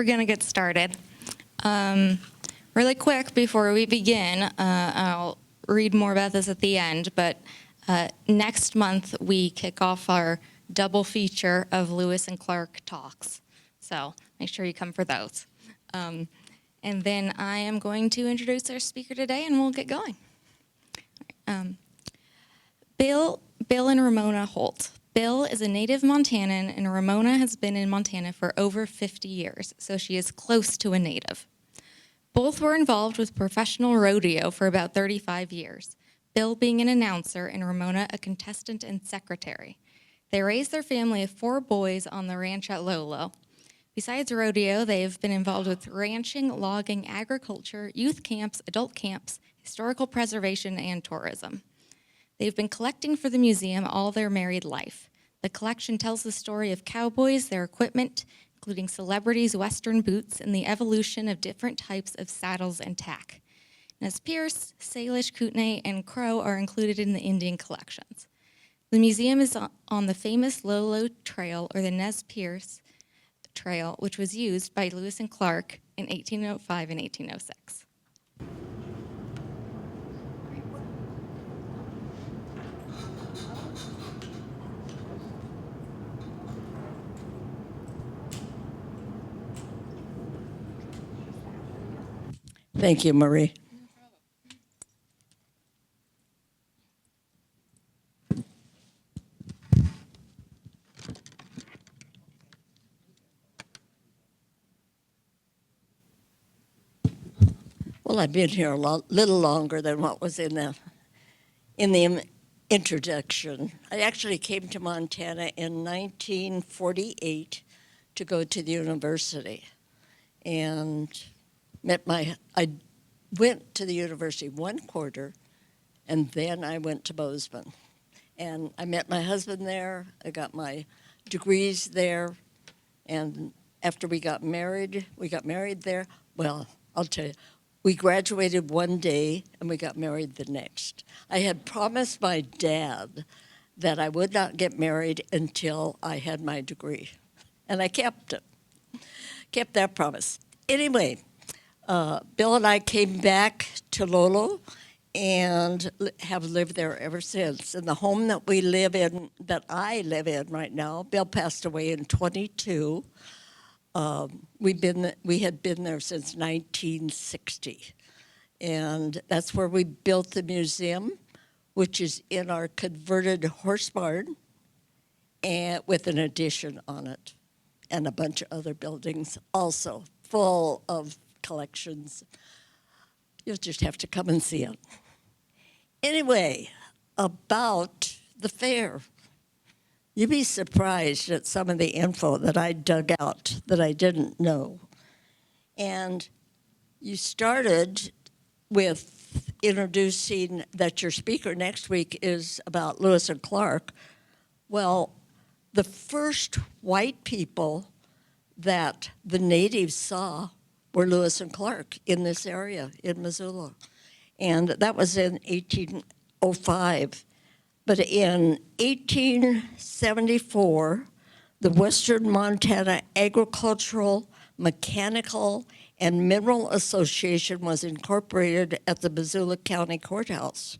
we're going to get started. Really quick before we begin, I'll read more about this at the end, but next month we kick off our double feature of Lewis and Clark talks. So make sure you come for those. And then I am going to introduce our speaker today and we'll get going. Bill and Ramona Holt. Bill is a native Montanan and Ramona has been in Montana for over 50 years, so she is close to a native. Both were involved with professional rodeo for about 35 years, Bill being an announcer and Ramona a contestant and secretary. They raised their family of 4 boys on the ranch at Lolo. Besides rodeo, they have been involved with ranching, logging, agriculture, youth camps, adult camps, historical preservation, and tourism. They've been collecting for the museum all their married life. The collection tells the story of cowboys, their equipment, including celebrities' Western boots, and the evolution of different types of saddles and tack. Nez Perce, Salish, Kootenai, and Crow are included in the Indian collections. The museum is on the famous Lolo Trail, or the Nez Perce Trail, which was used by Lewis and Clark in 1805 and 1806. Thank you, Marie. Well, I've been here a little longer than what was in the introduction. I actually came to Montana in 1948 to go to the university, and I went to the university 1 quarter, and then I went to Bozeman. And I met my husband there, I got my degrees there, and after we got married there. Well, I'll tell you, we graduated one day and we got married the next. I had promised my dad that I would not get married until I had my degree, and I kept that promise. Anyway, Bill and I came back to Lolo and have lived there ever since. In the home that I live in right now, Bill passed away in 22. We had been there since 1960. And that's where we built the museum, which is in our converted horse barn and with an addition on it and a bunch of other buildings also full of collections. You'll just have to come and see it. Anyway, about the fair. You'd be surprised at some of the info that I dug out that I didn't know. And you started with introducing that your speaker next week is about Lewis and Clark. Well, the first white people that the natives saw were Lewis and Clark in this area in Missoula. And that was in 1805. But in 1874, the Western Montana Agricultural, Mechanical, and Mineral Association was incorporated at the Missoula County Courthouse.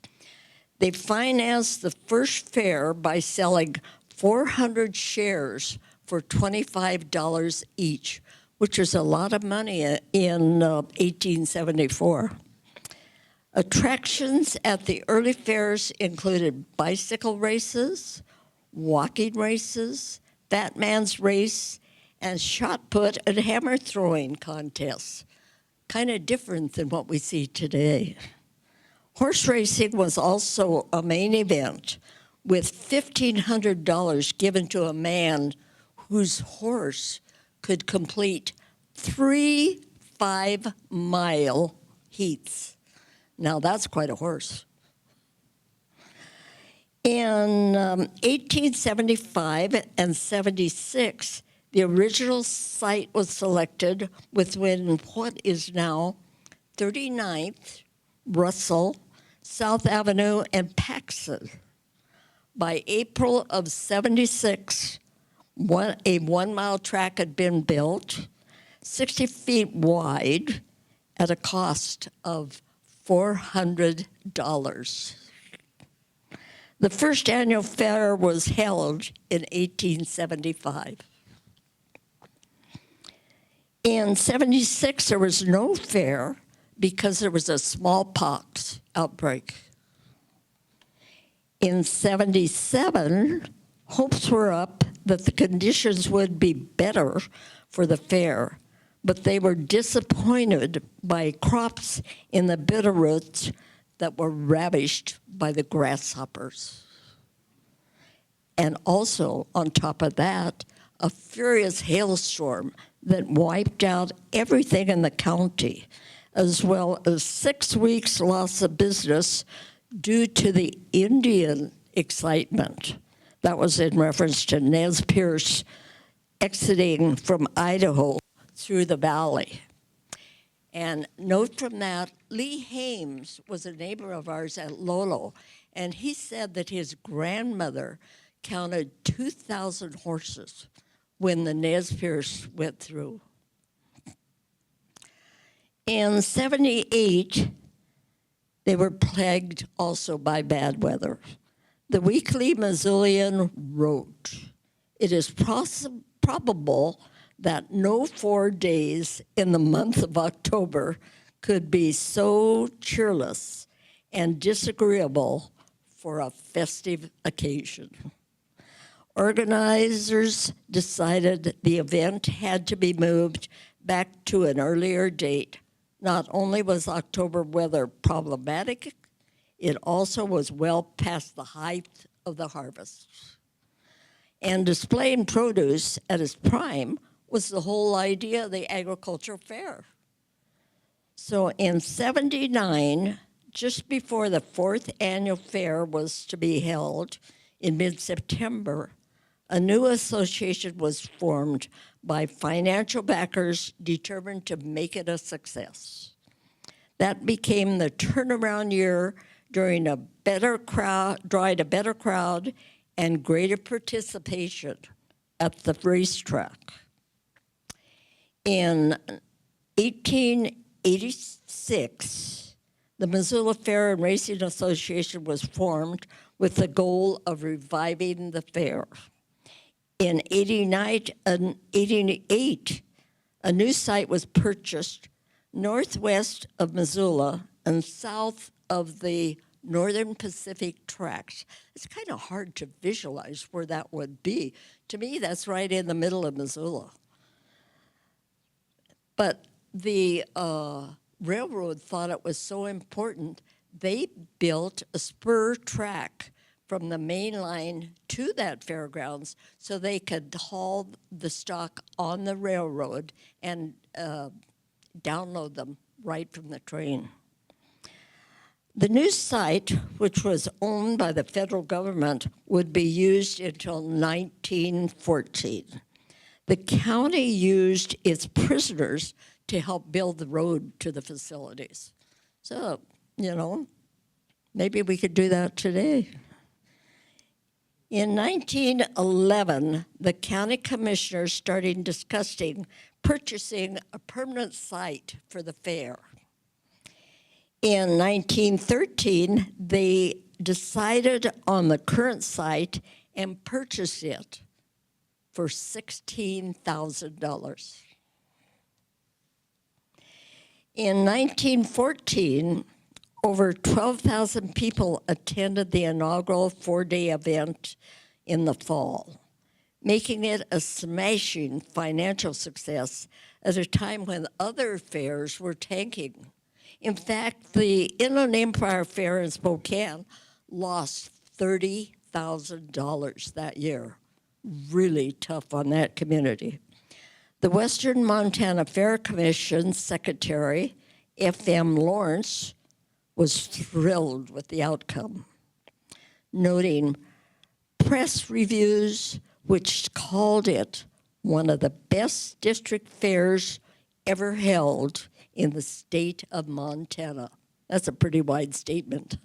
They financed the first fair by selling 400 shares for $25 each, which was a lot of money in 1874. Attractions at the early fairs included bicycle races, walking races, fat man's race, and shot put and hammer throwing contests. Kind of different than what we see today. Horse racing was also a main event, with $1,500 given to a man whose horse could complete 3 5-mile heats. Now that's quite a horse. In 1875 and 76, the original site was selected within what is now 39th, Russell, South Avenue, and Paxson. By April of 76, a 1-mile track had been built. 60 feet wide at a cost of $400. The first annual fair was held in 1875. In 76, there was no fair because there was a smallpox outbreak. In 77, hopes were up that the conditions would be better for the fair, but they were disappointed by crops in the bitterroots that were ravished by the grasshoppers. And also, on top of that, a furious hailstorm that wiped out everything in the county, as well as 6 weeks loss of business due to the Indian excitement. That was in reference to Nez Perce exiting from Idaho through the valley. And note from that, Lee Hames was a neighbor of ours at Lolo, and he said that his grandmother counted 2,000 horses when the Nez Perce went through. In 78, they were plagued also by bad weather. The Weekly Missoulian wrote, "It is probable that no 4 days in the month of October could be so cheerless and disagreeable for a festive occasion." Organizers decided the event had to be moved back to an earlier date. Not only was October weather problematic, it also was well past the height of the harvest. And displaying produce at its prime was the whole idea of the agricultural fair. So in 79, just before the 4th annual fair was to be held in mid-September, a new association was formed by financial backers determined to make it a success. That became the turnaround year during a better crowd, drawing a better crowd and greater participation at the racetrack. In 1886, the Missoula Fair and Racing Association was formed with the goal of reviving the fair. In 1888, a new site was purchased northwest of Missoula and south of the Northern Pacific Tract. It's kind of hard to visualize where that would be. To me, that's right in the middle of Missoula. But the railroad thought it was so important, they built a spur track from the main line to that fairgrounds so they could haul the stock on the railroad and download them right from the train. The new site, which was owned by the federal government, would be used until 1914. The county used its prisoners to help build the road to the facilities. So, maybe we could do that today. In 1911, the county commissioners started discussing purchasing a permanent site for the fair. In 1913, they decided on the current site and purchased it for $16,000. In 1914, over 12,000 people attended the inaugural 4-day event in the fall, making it a smashing financial success at a time when other fairs were tanking. In fact, the Inland Empire Fair in Spokane lost $30,000 that year. Really tough on that community. The Western Montana Fair Commission Secretary, F.M. Lawrence, was thrilled with the outcome, noting press reviews which called it one of the best district fairs ever held in the state of Montana. That's a pretty wide statement.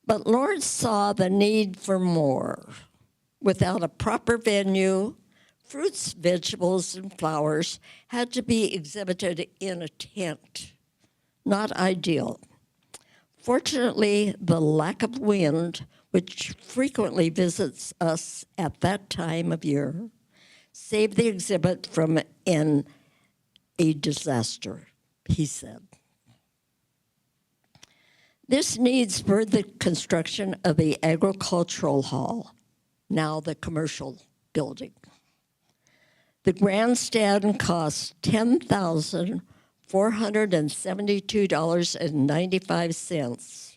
But Lawrence saw the need for more. Without a proper venue, fruits, vegetables, and flowers had to be exhibited in a tent. Not ideal. Fortunately, the lack of wind, which frequently visits us at that time of year, saved the exhibit from a disaster, he said. This need spurred the construction of the agricultural hall, now the commercial building. The grandstand cost $10,472.95.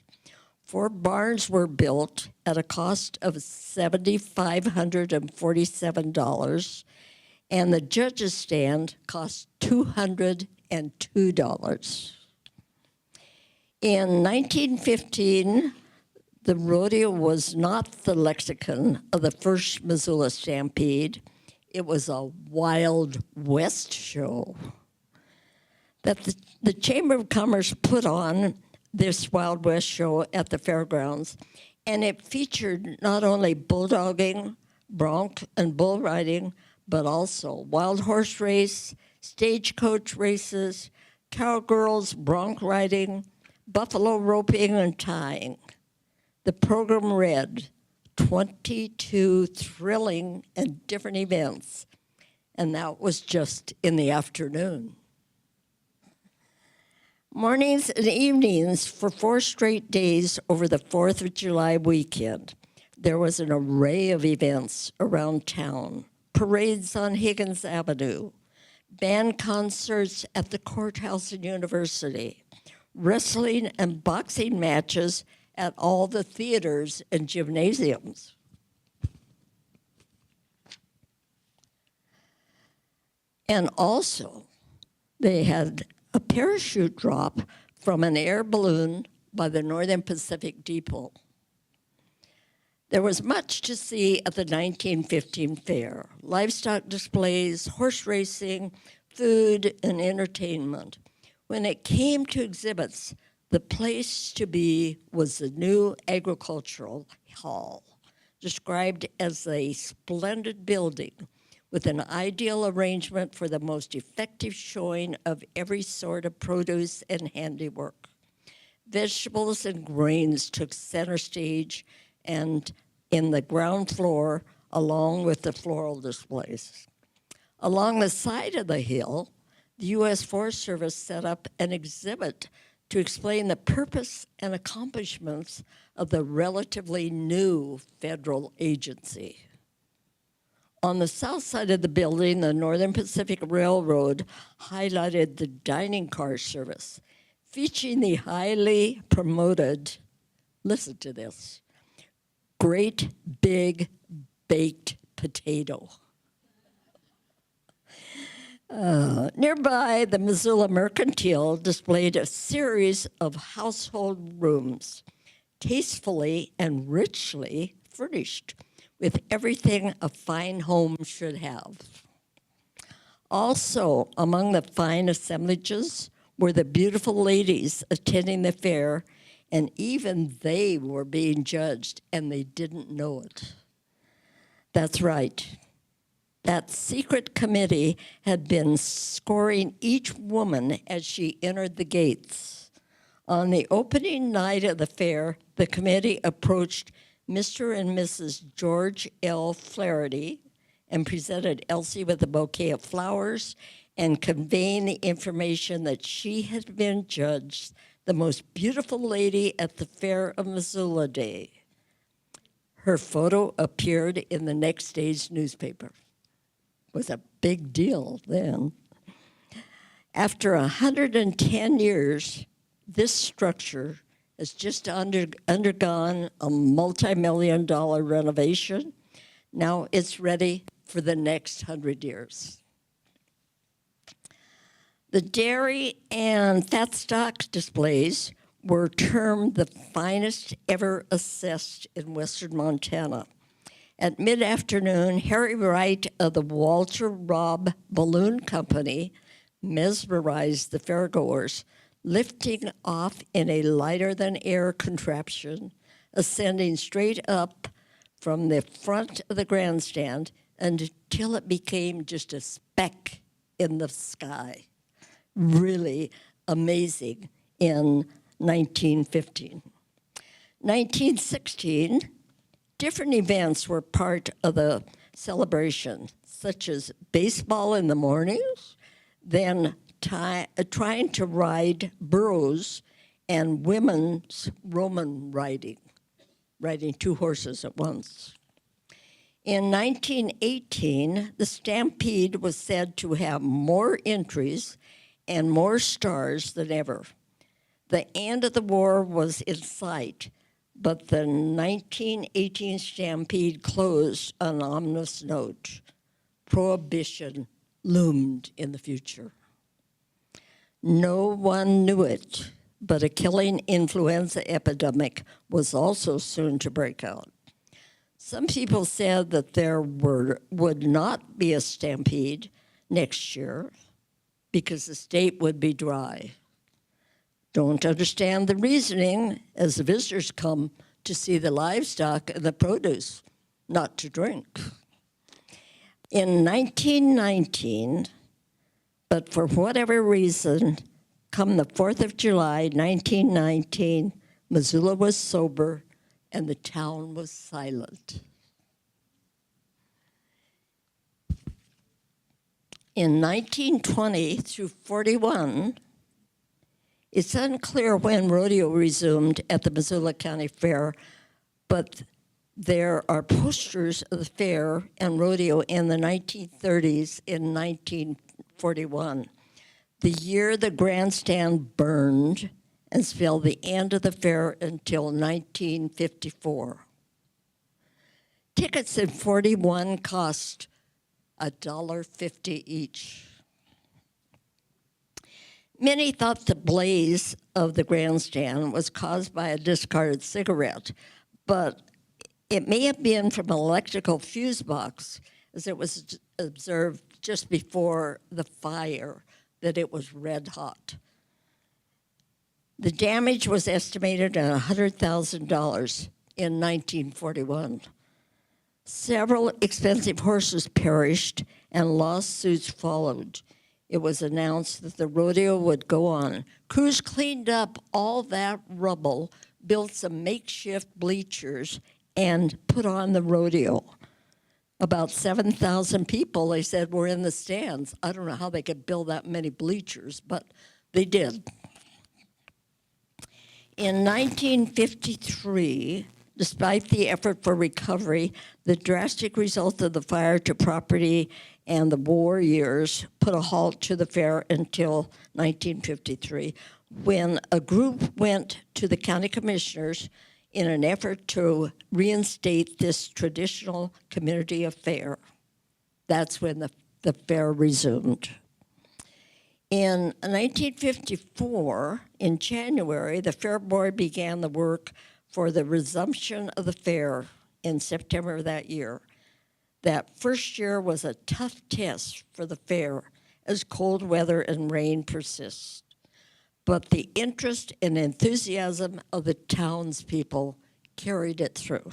4 barns were built at a cost of $7,547, and the judges' stand cost $202. In 1915, the rodeo was not the lexicon of the first Missoula Stampede. It was a Wild West show. That the Chamber of Commerce put on this Wild West show at the Fairgrounds, and it featured not only bulldogging, bronc, and bull riding, but also wild horse race, stagecoach races, cowgirls, bronc riding, buffalo roping, and tying. The program read 22 thrilling and different events, and that was just in the afternoon. Mornings and evenings for 4 straight days over the 4th of July weekend, there was an array of events around town. Parades on Higgins Avenue, band concerts at the courthouse and university, wrestling and boxing matches at all the theaters and gymnasiums. And also, they had a parachute drop from an air balloon by the Northern Pacific Depot. There was much to see at the 1915 fair: livestock displays, horse racing, food, and entertainment. When it came to exhibits, the place to be was the new agricultural hall, described as a splendid building with an ideal arrangement for the most effective showing of every sort of produce and handiwork. Vegetables and grains took center stage, and in the ground floor, along with the floral displays. Along the side of the hill, the U.S. Forest Service set up an exhibit to explain the purpose and accomplishments of the relatively new federal agency. On the south side of the building, the Northern Pacific Railroad highlighted the dining car service, featuring the highly promoted, listen to this, Great Big Baked Potato. Nearby, the Missoula Mercantile displayed a series of household rooms, tastefully and richly furnished with everything a fine home should have. Also, among the fine assemblages were the beautiful ladies attending the fair, and even they were being judged, and they didn't know it. That's right. That secret committee had been scoring each woman as she entered the gates. On the opening night of the fair, the committee approached Mr. and Mrs. George L. Flaherty and presented Elsie with a bouquet of flowers and conveying the information that she had been judged the most beautiful lady at the Fair of Missoula Day. Her photo appeared in the next day's newspaper. It was a big deal then. After 110 years, this structure has just undergone a multi-million-dollar renovation. Now it's ready for the next 100 years. The dairy and fat stock displays were termed the finest ever assessed in western Montana. At mid-afternoon, Harry Wright of the Walter Robb Balloon Company mesmerized the fairgoers, lifting off in a lighter-than-air contraption, ascending straight up from the front of the grandstand until it became just a speck in the sky. Really amazing in 1915. 1916, different events were part of the celebration, such as baseball in the mornings, then trying to ride burros, and women's Roman riding 2 horses at once. In 1918, the Stampede was said to have more entries and more stars than ever. The end of the war was in sight, but the 1918 Stampede closed on an ominous note. Prohibition loomed in the future. No one knew it, but a killing influenza epidemic was also soon to break out. Some people said that there would not be a stampede next year because the state would be dry. Don't understand the reasoning, as the visitors come to see the livestock and the produce, not to drink. In 1919, but for whatever reason, come the 4th of July, 1919, Missoula was sober and the town was silent. In 1920 through 41, it's unclear when rodeo resumed at the Missoula County Fair, but there are posters of the fair and rodeo in the 1930s in 1941. The year the grandstand burned and spelled the end of the fair until 1954. Tickets in 41 cost $1.50 each. Many thought the blaze of the grandstand was caused by a discarded cigarette, but it may have been from an electrical fuse box, as it was observed just before the fire that it was red hot. The damage was estimated at $100,000 in 1941. Several expensive horses perished and lawsuits followed. It was announced that the rodeo would go on. Crews cleaned up all that rubble, built some makeshift bleachers, and put on the rodeo. About 7,000 people, they said, were in the stands. I don't know how they could build that many bleachers, but they did. In 1953, despite the effort for recovery, the drastic result of the fire to property and the war years put a halt to the fair until 1953, when a group went to the county commissioners in an effort to reinstate this traditional community affair. That's when the fair resumed. In 1954, in January, the Fair Board began the work for the resumption of the fair in September of that year. That first year was a tough test for the fair as cold weather and rain persist. But the interest and enthusiasm of the townspeople carried it through.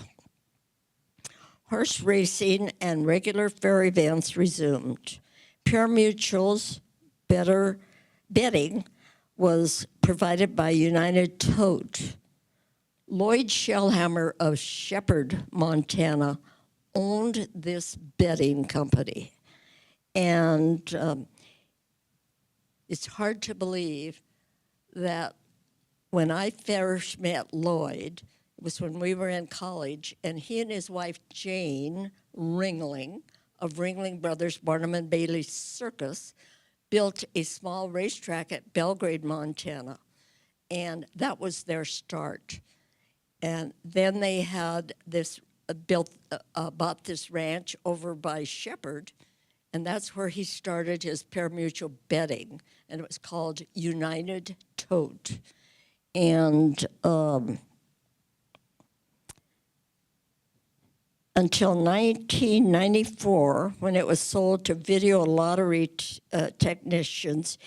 Horse racing and regular fair events resumed. Pure Mutual's betting was provided by United Tote. Lloyd Shellhammer of Shepherd, Montana, owned this betting company. And it's hard to believe that when I first met Lloyd, it was when we were in college, and he and his wife, Jane Ringling, of Ringling Brothers Barnum and Bailey Circus, built a small racetrack at Belgrade, Montana. And that was their start. And then they had this bought this ranch over by Shepherd, and that's where he started his pari-mutuel betting, and it was called United Tote. And until 1994, when it was sold to video lottery technicians,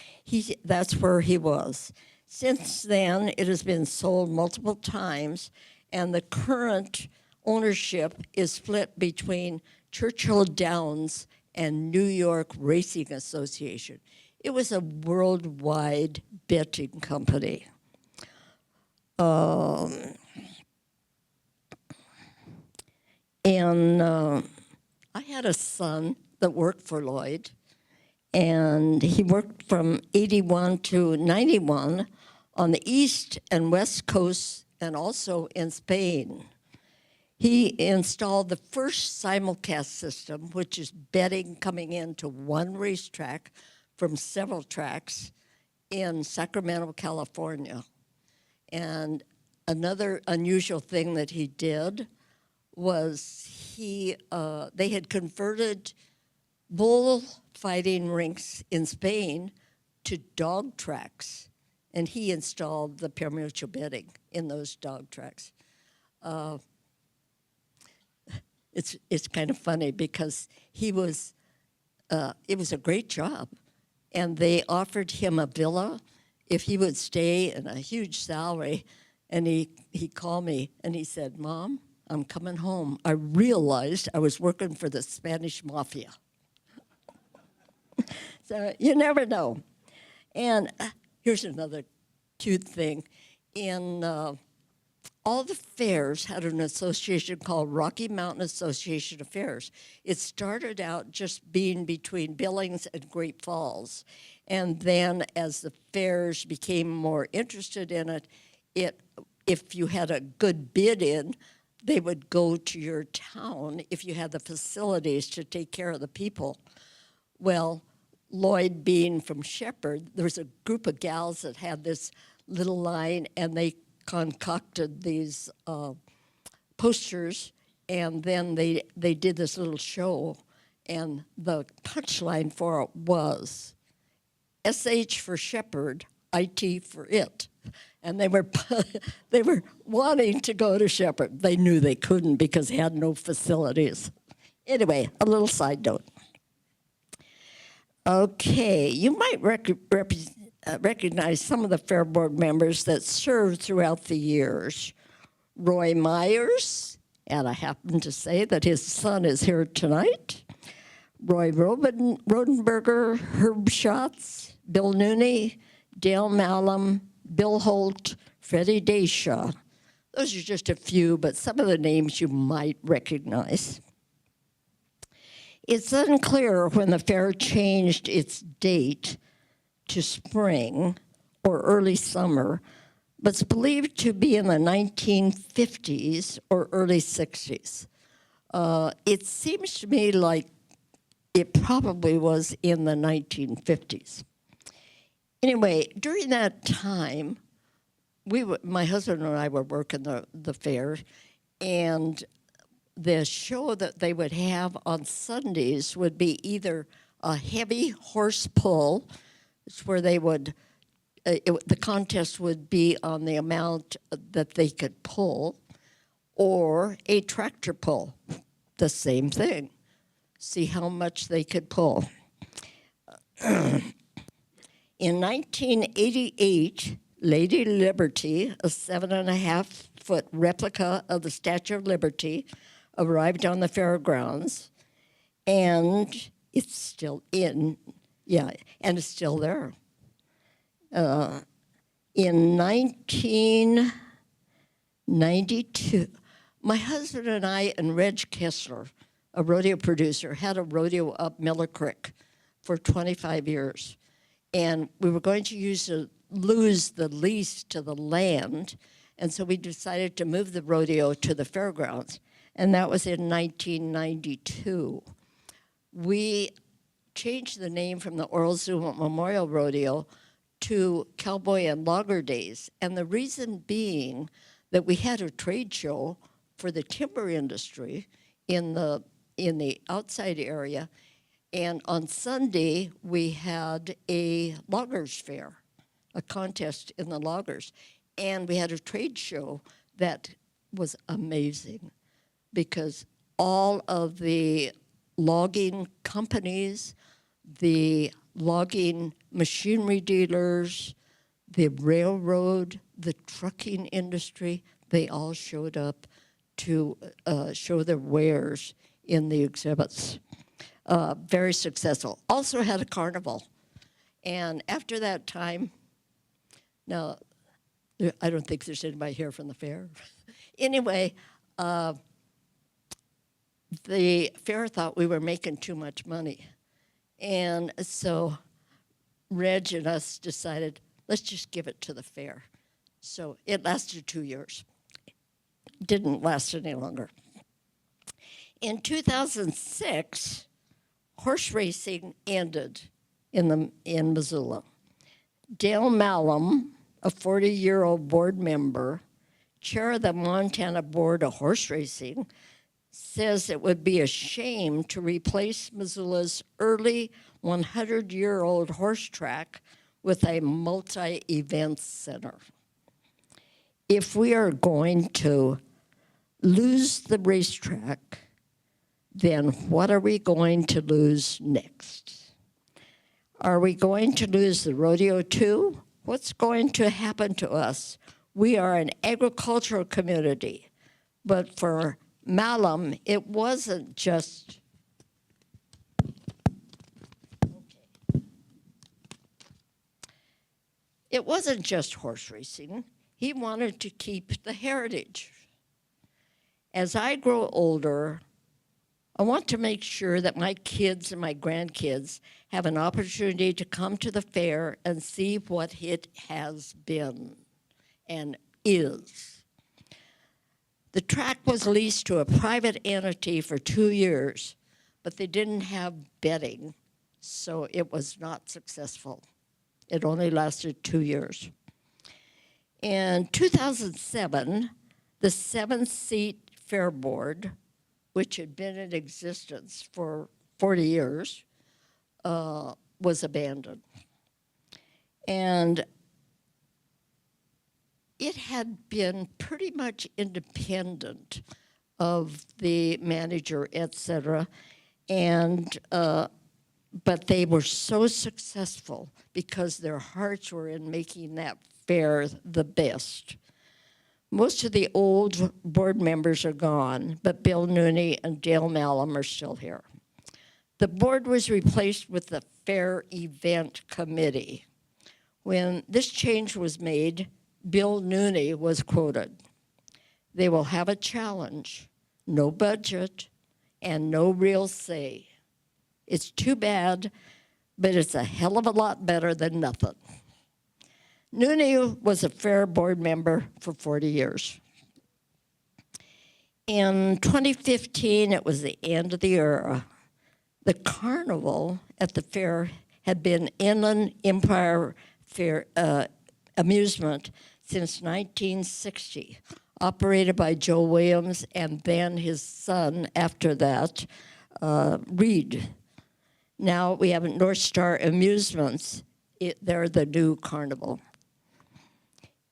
that's where he was. Since then, it has been sold multiple times, and the current ownership is split between Churchill Downs and New York Racing Association. It was a worldwide betting company. I had a son that worked for Lloyd, and he worked from 81 to 91 on the East and West Coast and also in Spain. He installed the first simulcast system, which is betting coming into one racetrack from several tracks in Sacramento, California. And another unusual thing that he did was they had converted bullfighting rinks in Spain to dog tracks, and he installed the pari-mutuel betting in those dog tracks. It's kind of funny because it was a great job, and they offered him a villa if he would stay, and a huge salary. And he called me and he said, "Mom, I'm coming home. I realized I was working for the Spanish mafia." So you never know. And here's another cute thing. In all the fairs had an association called Rocky Mountain Association of Fairs. It started out just being between Billings and Great Falls. And then as the fairs became more interested in it, if you had a good bid in, they would go to your town if you had the facilities to take care of the people. Well, Lloyd being from Shepherd, there was a group of gals that had this little line, and they concocted these posters, and then they did this little show, and the punchline for it was SH for Shepherd, IT for it. And they were wanting to go to Shepherd. They knew they couldn't because they had no facilities. Anyway, a little side note. Okay, you might recognize some of the Fair Board members that served throughout the years. Roy Myers, and I happen to say that his son is here tonight. Roy Rodenberger, Herb Schatz, Bill Nooney, Dale Malum, Bill Holt, Freddie Dayshaw. Those are just a few, but some of the names you might recognize. It's unclear when the fair changed its date to spring or early summer, but it's believed to be in the 1950s or early 60s. It seems to me like it probably was in the 1950s. Anyway, during that time, my husband and I were working the fair, and the show that they would have on Sundays would be either a heavy horse pull, where they would, the contest would be on the amount that they could pull, or a tractor pull, the same thing. See how much they could pull. In 1988, Lady Liberty, a 7.5-foot replica of the Statue of Liberty, arrived on the fairgrounds, and it's still and it's still there. In 1992, my husband and I and Reg Kessler, a rodeo producer, had a rodeo up Miller Creek for 25 years. And we were going to lose the lease to the land, and so we decided to move the rodeo to the fairgrounds, and that was in 1992. We changed the name from the Oral Zuma Memorial Rodeo to Cowboy and Logger Days, and the reason being that we had a trade show for the timber industry in the outside area. And on Sunday, we had a loggers fair, a contest in the loggers. And we had a trade show that was amazing because all of the logging companies, the logging machinery dealers, the railroad, the trucking industry, they all showed up to show their wares in the exhibits. Very successful. Also had a carnival. And after that time, now, I don't think there's anybody here from the fair. Anyway, the fair thought we were making too much money. And so Reg and us decided, let's just give it to the fair. So it lasted 2 years. Didn't last any longer. In 2006, horse racing ended in Missoula. Dale Malum, a 40-year-old board member, chair of the Montana Board of Horse Racing, says it would be a shame to replace Missoula's early 100-year-old horse track with a multi-event center. If we are going to lose the racetrack, then what are we going to lose next? Are we going to lose the rodeo too? What's going to happen to us? We are an agricultural community, but for Malum, it wasn't just horse racing. He wanted to keep the heritage. As I grow older, I want to make sure that my kids and my grandkids have an opportunity to come to the fair and see what it has been and is. The track was leased to a private entity for 2 years, but they didn't have betting, so it was not successful. It only lasted 2 years. In 2007, the 7-seat fair board, which had been in existence for 40 years, was abandoned. And it had been pretty much independent of the manager, et cetera, and but they were so successful because their hearts were in making that fair the best. Most of the old board members are gone, but Bill Nooney and Dale Malum are still here. The board was replaced with the Fair Event Committee. When this change was made, Bill Nooney was quoted. They will have a challenge, no budget, and no real say. It's too bad, but it's a hell of a lot better than nothing. Nooney was a fair board member for 40 years. In 2015, it was the end of the era. The carnival at the fair had been Inland Empire Fair amusement since 1960, operated by Joe Williams and then his son after that, Reed. Now we have North Star Amusements. They're the new carnival.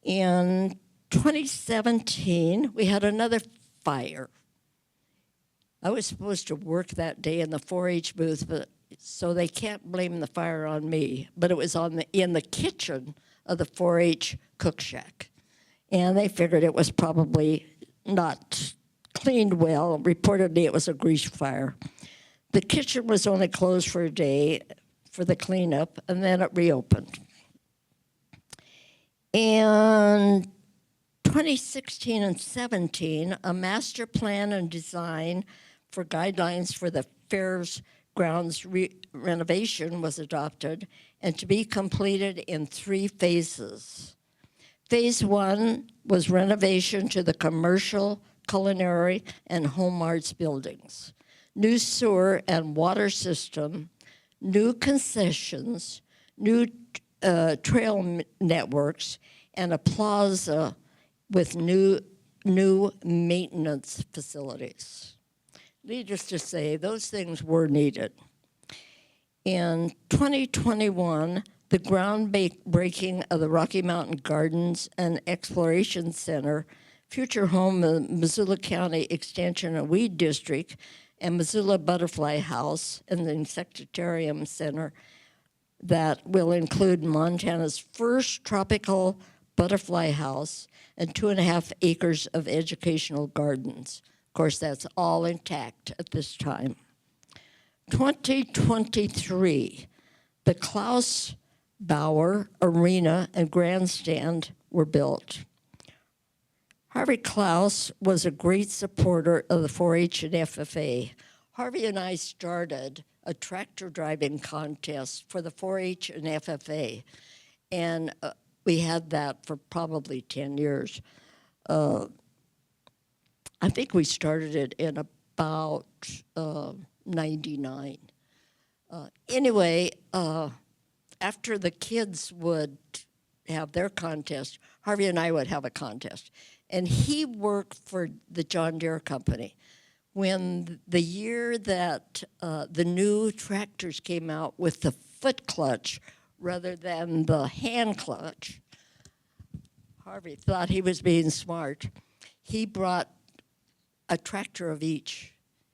In 2017, we had another fire. I was supposed to work that day in the 4-H booth, but so they can't blame the fire on me. But it was in the kitchen of the 4-H cook shack. And they figured it was probably not cleaned well. Reportedly, it was a grease fire. The kitchen was only closed for a day for the cleanup, and then it reopened. In 2016 and 17, a master plan and design for guidelines for the fair's grounds renovation was adopted and to be completed in 3 phases. Phase 1 was renovation to the commercial, culinary, and home arts buildings, new sewer and water system, new concessions, new trail networks, and a plaza with new maintenance facilities. Needless to say, those things were needed. In 2021, the groundbreaking of the Rocky Mountain Gardens and Exploration Center, future home of Missoula County Extension and Weed District, and Missoula Butterfly House and the Insectarium Center that will include Montana's first tropical butterfly house and 2.5 acres of educational gardens. course, that's all intact at this time. 2023, the Klaus Bauer Arena and Grandstand were built. Harvey Klaus was a great supporter of the 4-H and FFA. Harvey and I started a tractor driving contest for the 4-H and FFA, and we had that for probably 10 years. I think we started it in about 99. Anyway, after the kids would have their contest, Harvey and I would have a contest. And he worked for the John Deere Company. When the year that the new tractors came out with the foot clutch rather than the hand clutch, Harvey thought he was being smart. He brought a tractor of each,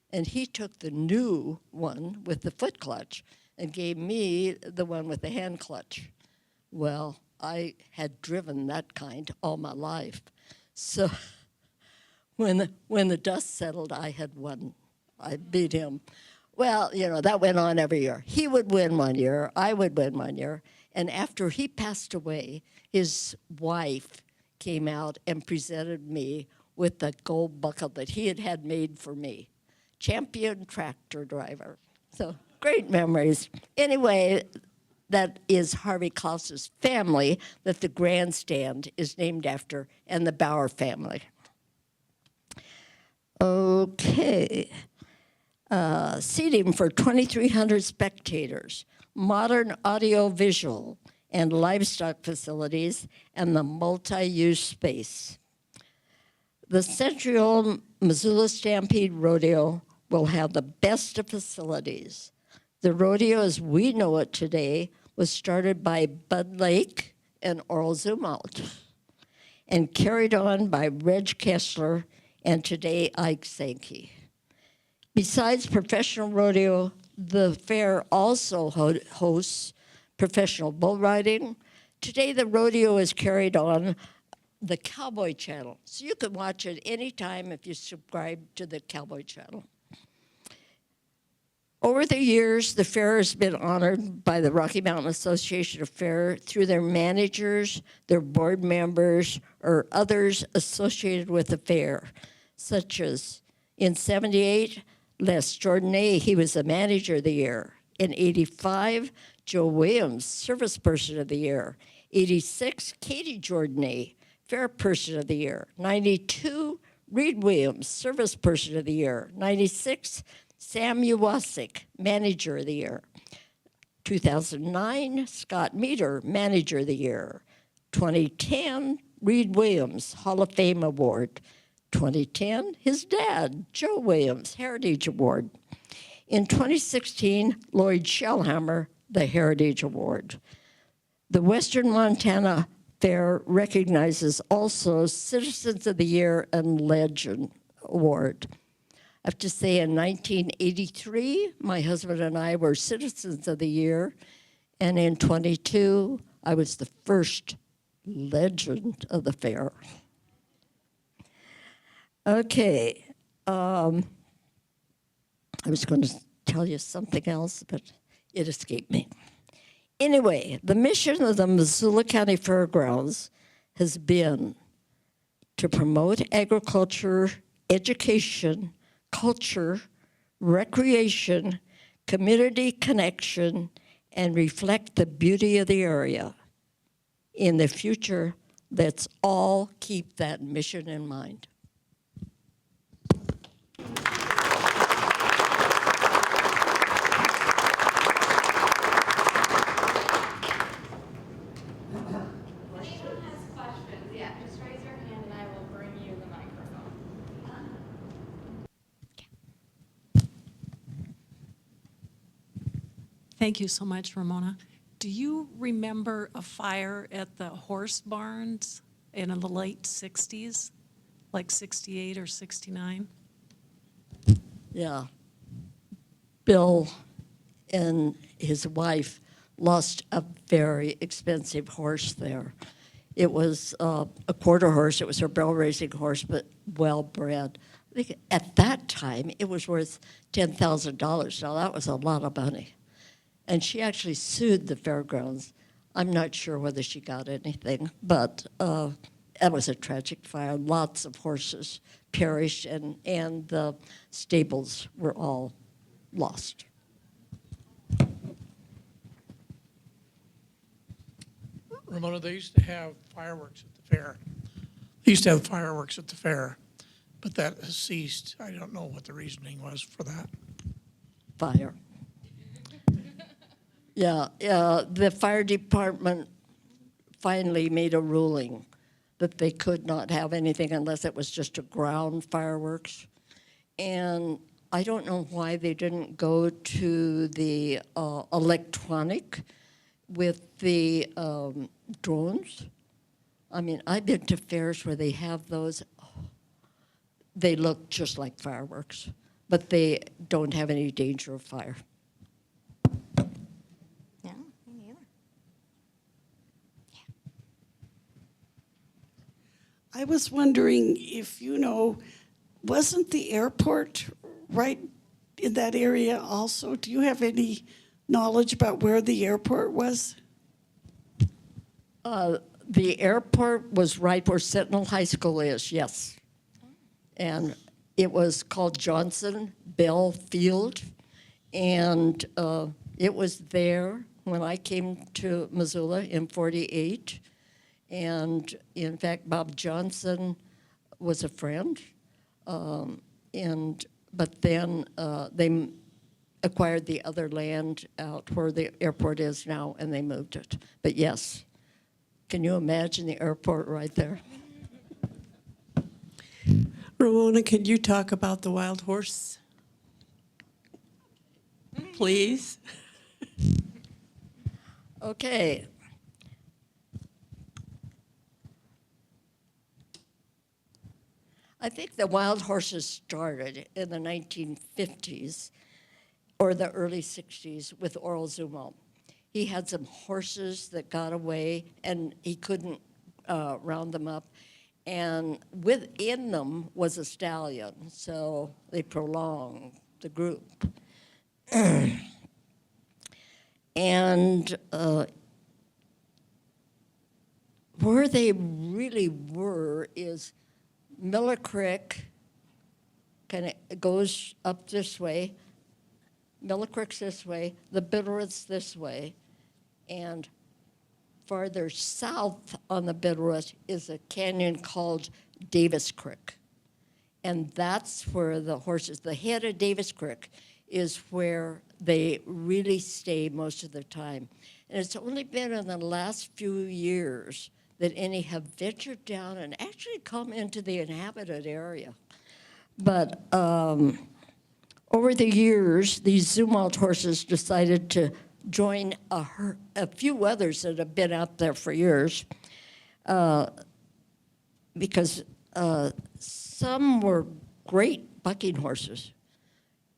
and he took the new one with the foot clutch and gave me the one with the hand clutch. Well, I had driven that kind all my life. So when the dust settled, I had won. I beat him. Well, that went on every year. He would win one year, I would win one year. And after he passed away, his wife came out and presented me with the gold buckle that he had made for me. Champion tractor driver. So great memories. Anyway, that is Harvey Klaus's family that the grandstand is named after, and the Bauer family. Okay. Seating for 2,300 spectators, modern audio-visual and livestock facilities, and the multi-use space. The century-old Missoula Stampede Rodeo will have the best of facilities. The rodeo as we know it today was started by Bud Lake and Oral Zumwalt and carried on by Reg Kessler and today Ike Sankey. Besides professional rodeo, the fair also hosts professional bull riding. Today the rodeo is carried on the Cowboy Channel, so you can watch it anytime if you subscribe to the Cowboy Channel. Over the years, the fair has been honored by the Rocky Mountain Association of Fair through their managers, their board members, or others associated with the fair, such as in 78, Les Jordanay, he was the manager of the year. In 85, Joe Williams, service person of the year. 86, Katie Jordanay, fair person of the year. 92, Reed Williams, service person of the year. 96, Sam Uwasik, manager of the year. 2009, Scott Meter, manager of the year. 2010, Reed Williams, Hall of Fame Award. 2010, his dad, Joe Williams, Heritage Award. In 2016, Lloyd Shellhammer, the Heritage Award. The Western Montana Fair recognizes also Citizens of the Year and Legend Award. I have to say, in 1983, my husband and I were Citizens of the Year, and in 22, I was the first legend of the fair. Okay, I was going to tell you something else, but it escaped me. Anyway, the mission of the Missoula County Fairgrounds has been to promote agriculture, education, culture, recreation, community connection, and reflect the beauty of the area. In the future, let's all keep that mission in mind. Thank you so much, Ramona. Do you remember a fire at the horse barns in the late 60s, like 68 or 69? Yeah. Bill and his wife lost a very expensive horse there. It was a quarter horse. It was her barrel racing horse, but well bred. I think at that time, it was worth $10,000. Now, that was a lot of money. And she actually sued the fairgrounds. I'm not sure whether she got anything, but that was a tragic fire. Lots of horses perished, and the stables were all lost. Ramona, they used to have fireworks at the fair. They used to have fireworks at the fair, but that has ceased. I don't know what the reasoning was for that. Fire. Yeah, the fire department finally made a ruling that they could not have anything unless it was just a ground fireworks. And I don't know why they didn't go to the electronic with the drones. I mean, I've been to fairs where they have those. They look just like fireworks, but they don't have any danger of fire. Yeah, me neither. I was wondering if you know, wasn't the airport right in that area also? Do you have any knowledge about where the airport was? The airport was right where Sentinel High School is, yes. And it was called Johnson Bell Field. And it was there when I came to Missoula in '48. And in fact, Bob Johnson was a friend. But then they acquired the other land out where the airport is now, and they moved it. But yes, can you imagine the airport right there? Ramona, can you talk about the wild horse? Please. Okay. I think the wild horses started in the 1950s or the early 60s with Oral Zumo. He had some horses that got away, and he couldn't round them up. And within them was a stallion, so they prolonged the group. And where they really were is Miller Creek kind of goes up this way, Miller Creek's this way, the Bitterroots this way, and farther south on the Bitterroot is a canyon called Davis Creek. And that's where the horses, the head of Davis Creek is where they really stay most of the time. And it's only been in the last few years that any have ventured down and actually come into the inhabited area. But over the years, these Zumwalt horses decided to join a few others that have been out there for years because some were great bucking horses.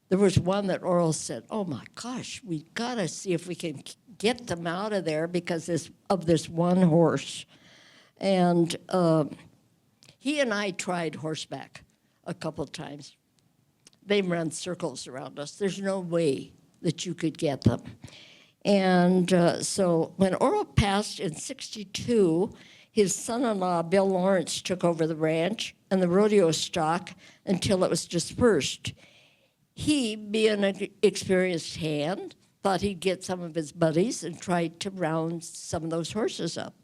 There was one that Oral said, oh my gosh, we gotta see if we can get them out of there because of this one horse. And he and I tried horseback a couple times. They ran circles around us. There's no way that you could get them. And so when Oral passed in '62, his son-in-law, Bill Lawrence, took over the ranch and the rodeo stock until it was dispersed. He, being an experienced hand, thought he'd get some of his buddies and tried to round some of those horses up.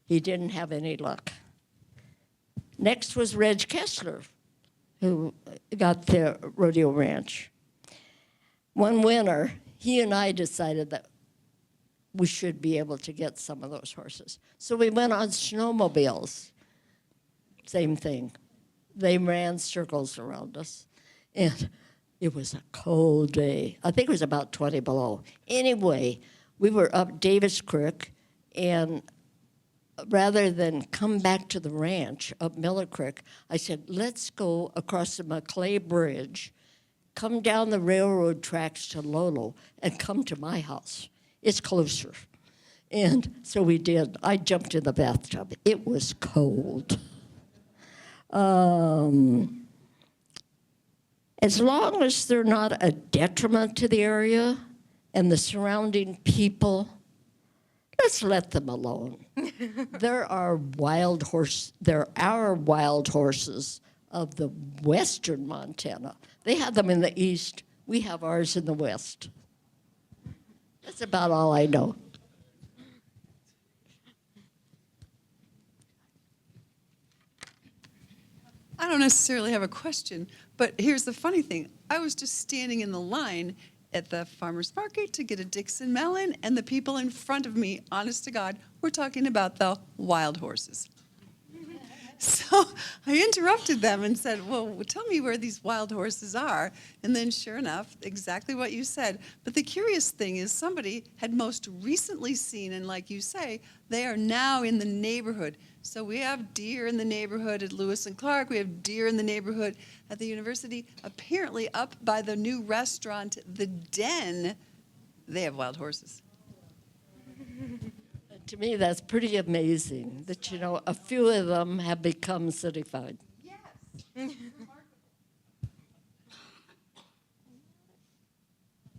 He didn't have any luck. Next was Reg Kessler, who got the rodeo ranch. One winter, he and I decided that we should be able to get some of those horses. So we went on snowmobiles. Same thing. They ran circles around us. And it was a cold day. I think it was about 20 below. Anyway, we were up Davis Creek, and rather than come back to the ranch up Miller Creek, I said, let's go across the Maclay Bridge, come down the railroad tracks to Lolo, and come to my house. It's closer. And so we did. I jumped in the bathtub. It was cold. As long as they're not a detriment to the area and the surrounding people, let's let them alone. There are wild horses of the western Montana. They have them in the east. We have ours in the west. That's about all I know. I don't necessarily have a question, but here's the funny thing. I was just standing in the line at the farmer's market to get a Dixon melon, and the people in front of me, honest to God, were talking about the wild horses. So I interrupted them and said, well, tell me where these wild horses are. And then sure enough, exactly what you said. But the curious thing is somebody had most recently seen, and like you say, they are now in the neighborhood. So we have deer in the neighborhood at Lewis and Clark. We have deer in the neighborhood at the university. Apparently up by the new restaurant, The Den, they have wild horses. To me, that's pretty amazing that, you know, a few of them have become citified. Yes.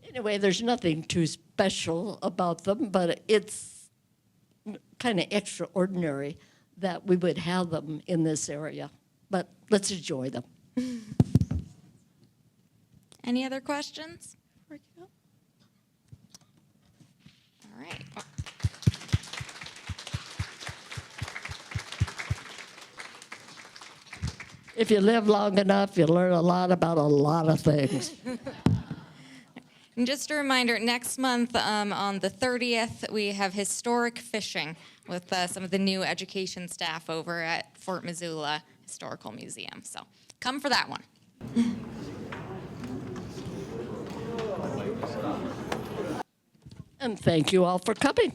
Anyway, there's nothing too special about them, but it's kind of extraordinary that we would have them in this area. But let's enjoy them. Any other questions? All right. If you live long enough, you learn a lot about a lot of things. And just a reminder, next month on the 30th, we have historic fishing with some of the new education staff over at Fort Missoula Historical Museum. So come for that one. And thank you all for coming.